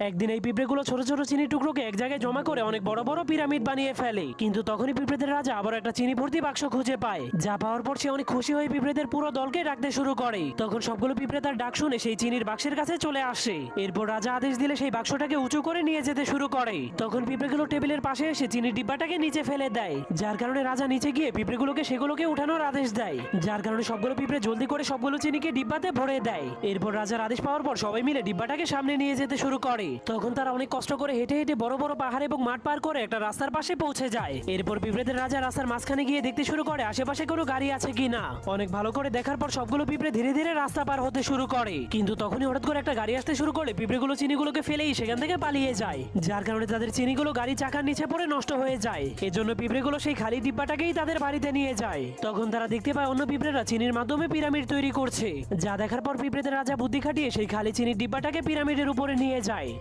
একদিন এই পিঁপড়েগুলো ছোট ছোট চিনি টুকরোকে এক জায়গায় জমা করে অনেক বড় বড় পিরামিড বানিয়ে ফেলে। কিন্তু তখনই পিঁপড়েদের রাজা আবার একটা চিনি ভর্তি বাক্স খুঁজে পায়, যা পাওয়ার পর সে অনেক খুশি হয়ে পিঁপড়েদের পুরো দলকে ডাকতে শুরু করে। তখন সবগুলো পিঁপড়ে তার ডাক শুনে সেই চিনির বাক্সের কাছে চলে আসে। এরপর রাজা আদেশ দিলে সেই বাক্সটাকে উঁচু করে নিয়ে যেতে শুরু করে। তখন পিঁপড়েগুলো টেবিলের পাশে এসে চিনির ডিব্বাটাকে নিচে ফেলে দেয়, যার কারণে রাজা নিচে গিয়ে পিঁপড়েগুলোকে সেগুলোকে উঠানোর আদেশ দেয়, যার কারণে সবগুলো পিঁপড়ে জলদি করে সবগুলো চিনিকে ডিব্বাতে ভরে দেয়। এরপর রাজার আদেশ পাওয়ার পর সবাই মিলে ডিব্বাটাকে সামনে নিয়ে যেতে শুরু করে। তখন তারা অনেক কষ্ট করে হেঁটে হেঁটে বড় বড় পাহাড় এবং মাঠ পার করে একটা রাস্তার পাশে পৌঁছে যায়। এরপর পিঁপড়েদের রাজা রাস্তার মাঝখানে গিয়ে দেখতে শুরু করে আশেপাশে কোনো গাড়ি আছে কিনা। অনেক ভালো করে দেখার পর সবগুলো পিঁপড়ে ধীরে ধীরে রাস্তা পার হতে শুরু করে। কিন্তু তখনই হঠাৎ করে একটা গাড়ি আসতে শুরু করলে পিঁপড়েগুলো চিনিগুলোকে ফেলেই সেখান থেকে পালিয়ে যায়, যার কারণে তাদের চিনিগুলো গাড়ি চাকার নিচে পড়ে নষ্ট হয়ে যায়। এজন্য পিঁপড়েগুলো সেই খালি ডিব্বাটাকেই তাদের বাড়িতে নিয়ে যায়। তখন তারা দেখতে পায় অন্য পিঁপড়েরা চিনির মাধ্যমে পিরামিড তৈরি করছে, যা দেখার পর পিঁপড়েদের রাজা বুদ্ধি খাটিয়ে সেই খালি চিনির ডিব্বাটাকে পিরামিডের উপরে নিয়ে যায়।